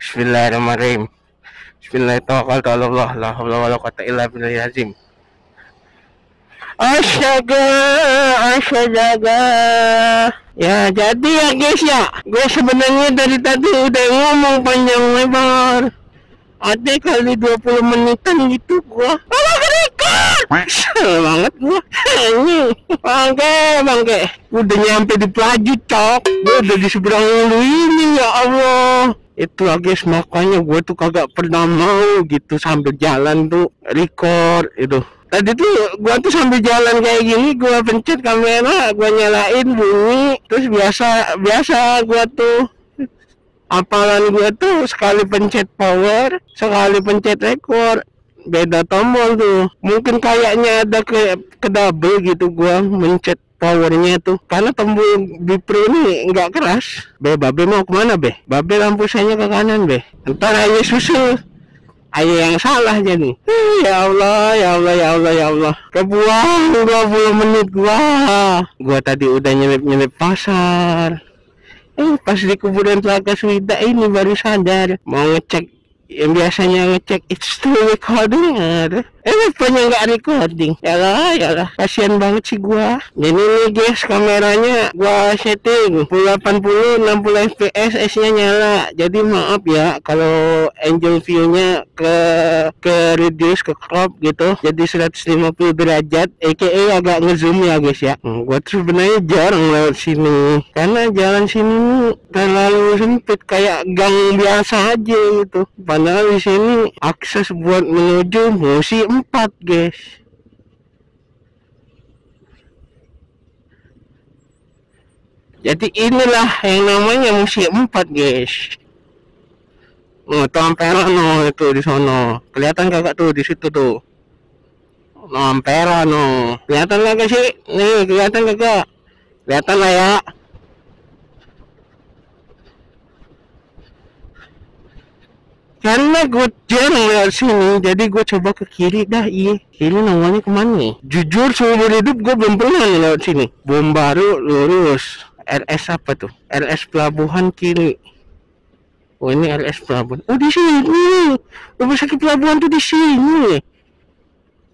Bismillahirrahmanirrahim. Bismillahirrahmanirrahim. La haula wala quwwata illa billahil azim. Astaga, astaga. Ya, jadi ya guys ya. Gue sebenarnya dari tadi udah ngomong panjang lebar. Ada kali 20 menitan gitu gua. Kesel banget gua. Ini bangke. Udah nyampe di Pelaju, cok. Gua udah di seberang lu ini, ya Allah. Itu guys, makanya gue tuh kagak pernah mau gitu sambil jalan tuh record itu. Tadi tuh gua tuh sambil jalan kayak gini, gua pencet kamera, gua nyalain bunyi, terus biasa gua tuh apalan gua tuh sekali pencet power, sekali pencet record, beda tombol tuh. Mungkin kayaknya ada ke double gitu gua mencet powernya tuh, karena tombol bipro ini nggak keras. Babe mau kemana be? Babe lampu saya ke kanan be. Ntar aja susul. Ayo yang salah jadi. Ya Allah, ya Allah, ya Allah, ya Allah. Kebuang 20 menit gua tadi udah nyelip pasar. Pas di kuburan Telaga Swida ini baru sadar mau ngecek yang biasanya ngecek it's still recording ada. Rupanya nggak recording. Yalah, kasihan banget sih gua. Jadi nih guys, kameranya gua setting 80 60 fps, S-nya nyala. Jadi maaf ya kalau angel view-nya ke reduce, ke crop gitu. Jadi 150 derajat, aka agak ngezoom ya guys ya. Gua tuh sebenarnya jarang lewat sini karena jalan sini terlalu sempit, kayak gang biasa aja gitu. Padahal di sini akses buat menuju Musi 4 guys. Jadi inilah yang namanya Musi 4 guys. Oh, tuh Ampera no, itu di sono. Kelihatan kagak tuh di situ tuh. No, Ampera no. Kelihatan kagak sih? Nih, kelihatan kagak? Kelihatan lah ya. Karena gue jarang lewat sini, jadi gue coba ke kiri dah. Iya, kiri namanya kemana nih? Jujur seumur hidup gue belum pernah lewat sini. Bom baru lurus. RS apa tuh? RS Pelabuhan kiri. Oh, ini RS Pelabuhan. Oh, di sini. Rumah sakit Pelabuhan tuh di sini.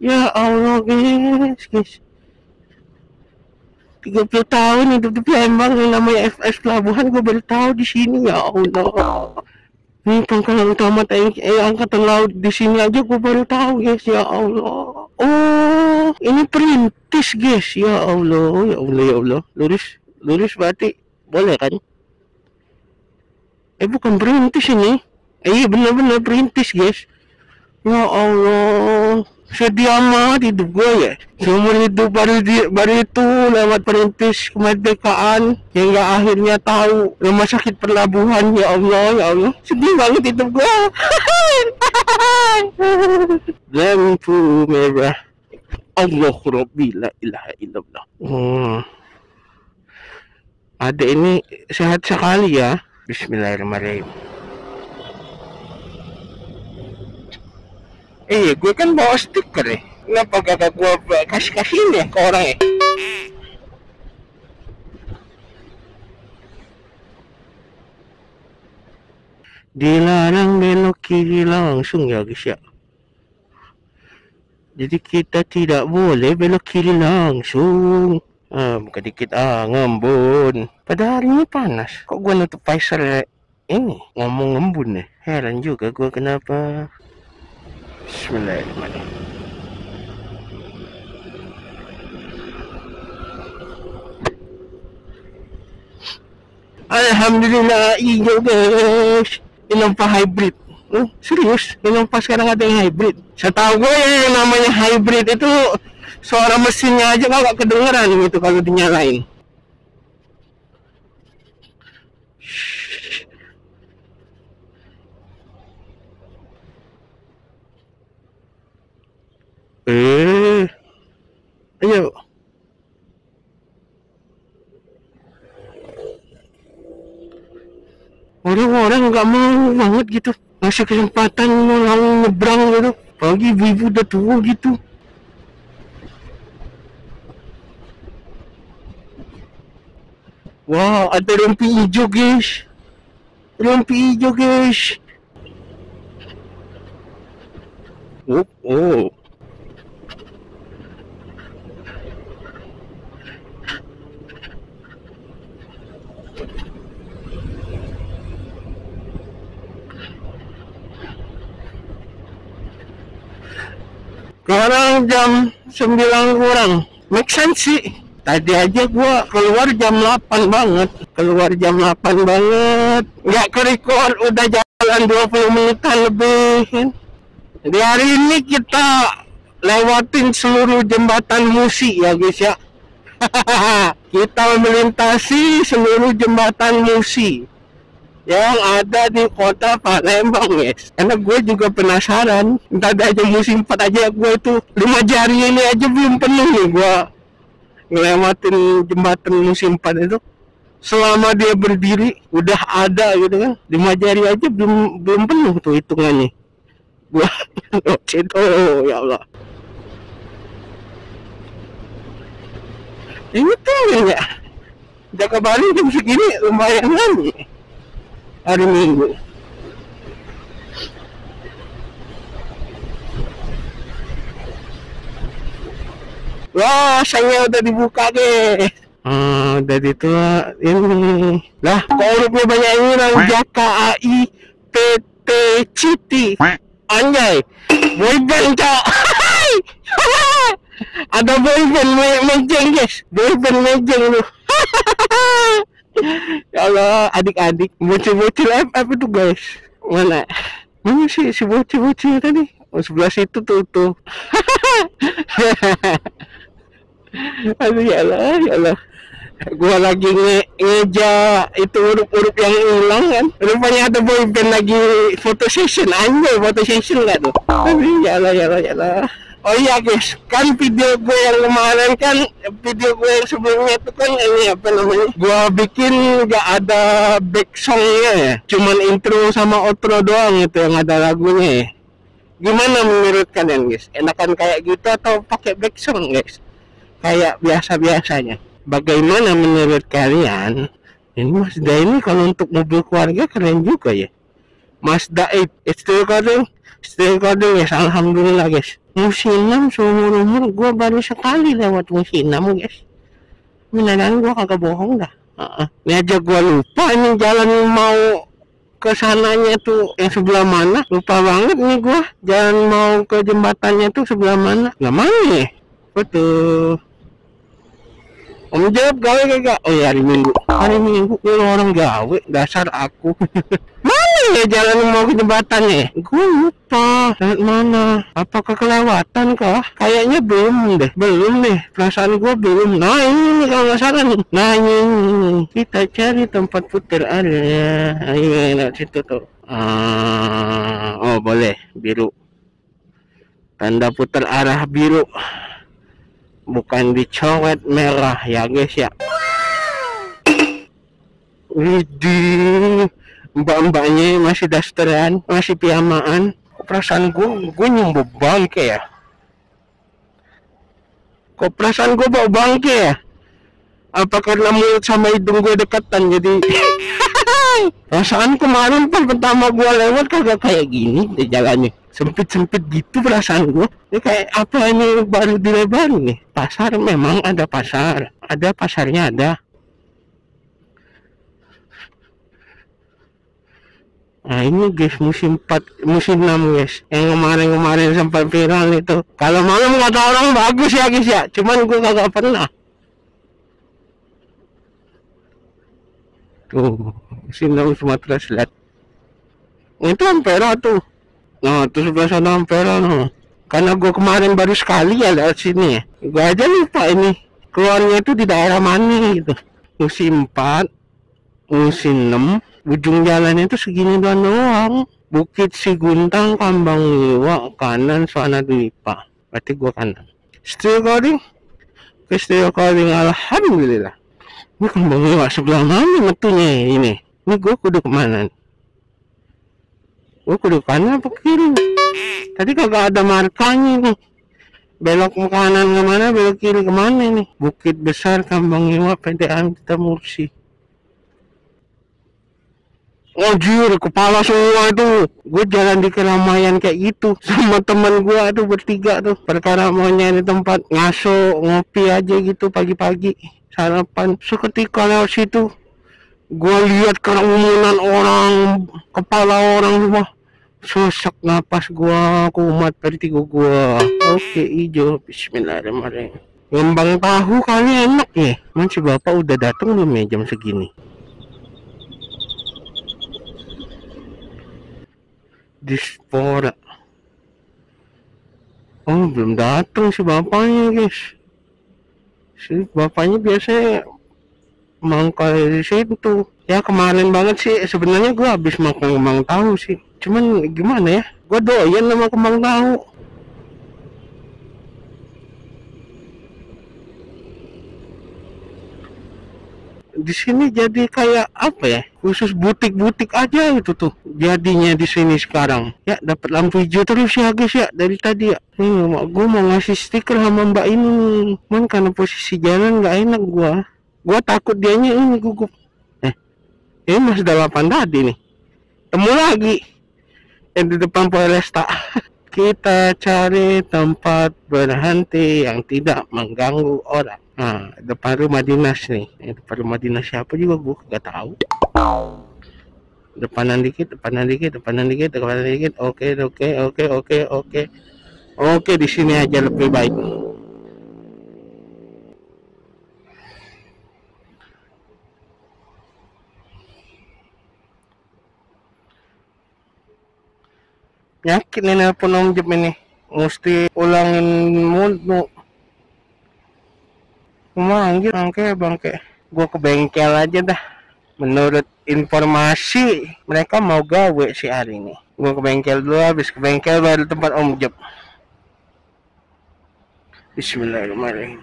Ya Allah guys. 30 tahun hidup di Palembang yang namanya FS Pelabuhan, gue baru tahu di sini. Ya Allah. Ini pangkalan utama TNI Angkatan Laut di sini aja gue baru tahu guys. Ya Allah. Oh, ini perintis guys. Ya Allah, ya Allah, ya Allah. Lurus berarti boleh kan? Bukan perintis ini. Iya benar-benar perintis guys. Ya Allah, sedih amat hidup gue ya. Seumur hidup baru itu lewat perintis kemerdekaan hingga akhirnya tahu rumah sakit Pelabuhan. Ya Allah, ya Allah, sedih banget hidup gue. Lampu merah. Allah Rabbi la ilaha illallah. Ada ini sehat sekali ya. Bismillahirrahmanirrahim. Gue kan bawa stiker ya. Kenapa kagak gue kasih ya ke orang ya? Dilarang belok kiri langsung ya guys ya. Jadi kita tidak boleh belok kiri langsung. Buka dikit ngembun. Padahal ini panas. Kok gue nutup visor ini ngomong ngembun nih. Heran juga gue kenapa. Bismillahirrahmanirrahim. Alhamdulillah hijau guys. Innova hybrid. Serius, Innova sekarang ada yang hybrid. Setahu gue yang namanya hybrid itu suara mesinnya aja kagak kedengeran gitu kalau dinyalain. Ayo. Orang-orang nggak mau banget gitu ngasih kesempatan orang nyebrang gitu. Pagi ibu udah tua gitu. Wah, ada rompi hijau guys. Rompi hijau guys. Oh. Sekarang jam 9 kurang. Make sense sih. Tadi aja gua keluar jam 8 banget. Nggak ke-record, udah jalan 20 menitan lebih kan. Di hari ini kita lewatin seluruh jembatan Musi ya guys ya. Kita melintasi seluruh jembatan Musi yang ada di kota Palembang guys. Karena gue juga penasaran. Entah aja musim 4 aja gue itu 5 jari ini aja belum penuh nih gue ngelewatin jembatan musim 4 itu. Selama dia berdiri udah ada gitu kan. 5 jari aja belum penuh tuh hitungannya. Gue itu ya Allah. Ini tuh ya. Jaga Bali jam segini lumayan kan hari Minggu. Wah, saya udah dibuka deh. Udah itu ini. Lah, kok hurufnya banyak ini nang JKAI PT Citi. Anjay. Boyband, Cok. Ada boyband mejeng, guys. Boyband mejeng lu. Ya Allah, adik-adik bocil-bocil FF itu guys. Mana sih si bocil-bocil tadi? Oh, sebelah situ tuh. Aduh ya Allah. Gua lagi ngeja itu huruf-huruf yang hilang kan. Rupanya ada boyband lagi foto session. Anjay, foto session nggak tuh? Aduh ya Allah. Oh iya guys, kan video gue yang kemarin kan, video gue yang sebelumnya itu kan ini apa namanya, gue bikin gak ada back songnya ya, cuman intro sama outro doang itu yang ada lagunya ya. Gimana menurut kalian guys? Enakan kayak gitu atau pakai back song guys? Kayak biasa-biasanya. Bagaimana menurut kalian? Ini Mazda ini kalau untuk mobil keluarga keren juga ya. Mazda 8, still recording guys, alhamdulillah guys. Musim 6 seumur-umur gue baru sekali lewat musim 6 guys. Beneran gue kagak bohong dah. Ini aja gue lupa ini jalan mau ke sananya tuh yang sebelah mana. Lupa banget nih gue. Jalan mau ke jembatannya tuh sebelah mana. Lah mana ya? Betul. Om jawab gawe kagak? Oh ya hari Minggu. Lu orang gawe, dasar aku. Mana ya jalan mau ke jembatannya? Gue lupa. Lewat mana? Apakah kelewatan kah? Kayaknya belum deh. Perasaan gue belum. Nah ini kalau nggak salah nih. Nah ini. Kita cari tempat putar area. Ayo enak situ tuh. Oh boleh biru. Tanda putar arah biru. Bukan dicoret merah ya guys ya. Widih, mbak-mbaknya masih dasteran, masih piamaan. Perasaan gue nyumbu bangke ya. Kok perasaan gue bau bangke ya? Apa karena mulut sama hidung gue dekatan jadi? Perasaan kemarin pas pertama gue lewat kagak kayak gini deh jalannya. Sempit-sempit gitu perasaan gue. Ini kayak apa ini baru dilebarin nih. Pasar memang ada pasar. Ada pasarnya ada. Nah ini guys musim 4, musim 6 guys. Yang kemarin sempat viral itu. Kalau malam kata orang bagus ya guys ya. Cuman gue kagak pernah. Tuh musim 6 Sumatera Selatan. Itu Ampera tuh. Nah tuh sebelah sana Ampera no. Karena gue kemarin baru sekali ya lewat sini ya. Gue aja lupa ini keluarnya itu di daerah mana gitu. Musim 4, musim 6, ujung jalannya itu segini doang. Bukit Siguntang, Kambang Liwa, kanan Suana Dwipa. Berarti gue kanan. Still recording? Still recording, alhamdulillah. Ini Kambang Liwa sebelah mana metunya ini? Ini gue kudu kemana nih? Gue kudu kanan apa kiri? Tadi kagak ada markanya nih. Belok ke kanan kemana, belok kiri kemana nih? Bukit Besar, Kambang Liwa, PDAM, kita Mursi. Anjir, kepala semua itu. Gue jalan di keramaian kayak gitu sama temen gue tuh bertiga tuh. Perkara mau nyari tempat ngaso, ngopi aja gitu pagi-pagi. Sarapan. Seketika lewat situ, gue lihat kerumunan orang, kepala orang semua. Sesak napas gua, kumat vertigo gua. Oke, hijau. Bismillahirrahmanirrahim. Ngembang tahu kali enak ya. Si bapak udah datang belum ya jam segini? Dispora. Oh, belum datang si bapaknya, guys. Si bapaknya biasanya mangkal di situ. Ya kemarin banget sih sebenarnya gua habis makan kembang tahu sih. Cuman gimana ya? Gua doyan sama kembang tahu. Di sini jadi kayak apa ya, khusus butik-butik aja itu tuh jadinya di sini sekarang ya. Dapat lampu hijau terus ya guys ya dari tadi ya. Nih gue mau ngasih stiker sama mbak ini, cuman karena posisi jalan nggak enak, gua takut dianya ini gugup. Ini mas 8 tadi nih, temu lagi yang di depan Polresta. Kita cari tempat berhenti yang tidak mengganggu orang. Nah, depan rumah dinas nih. Depan rumah dinas siapa juga gue gak tahu. Depanan dikit, depanan dikit, depanan dikit, depanan dikit. Oke, oke, oke, oke, oke. Oke, di sini aja lebih baik. Yakin ini nelpon Om Jep ini. Mesti ulangin mulu. Manggil bangke. Gua ke bengkel aja dah. Menurut informasi mereka mau gawe si hari ini. Gua ke bengkel dulu, habis ke bengkel baru tempat Om Jep. Bismillahirrahmanirrahim.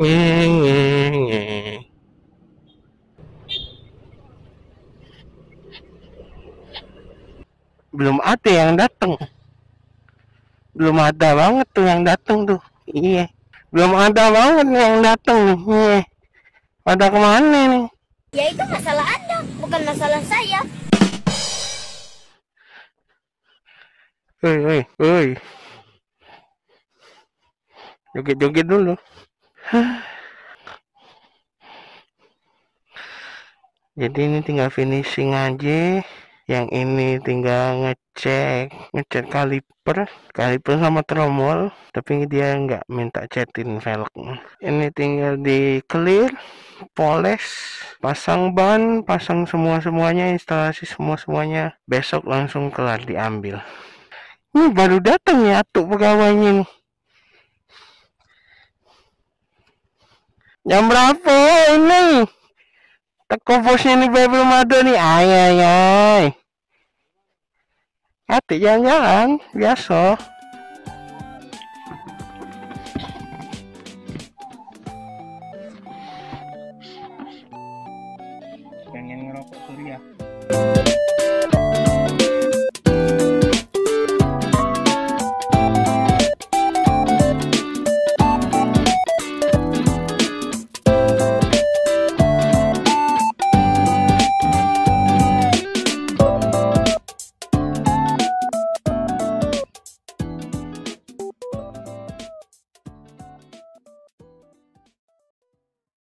Iya, belum ada yang datang, belum ada banget tuh yang datang tuh. Iya, belum ada banget yang datang nih. Iya, pada kemana nih? Ya itu masalah Anda, bukan masalah saya. Woi, joget-joget dulu. Jadi ini tinggal finishing aja. Yang ini tinggal ngecat kaliper sama tromol, tapi dia nggak minta catin velg. Ini tinggal di clear, poles, pasang ban, pasang semuanya, instalasi semuanya. Besok langsung kelar diambil. Ini baru datang ya tuh pegawainya nih. Jam berapa ini? Teko bosnya nih belum ada nih. Ay. Hati jalan-jalan biasa.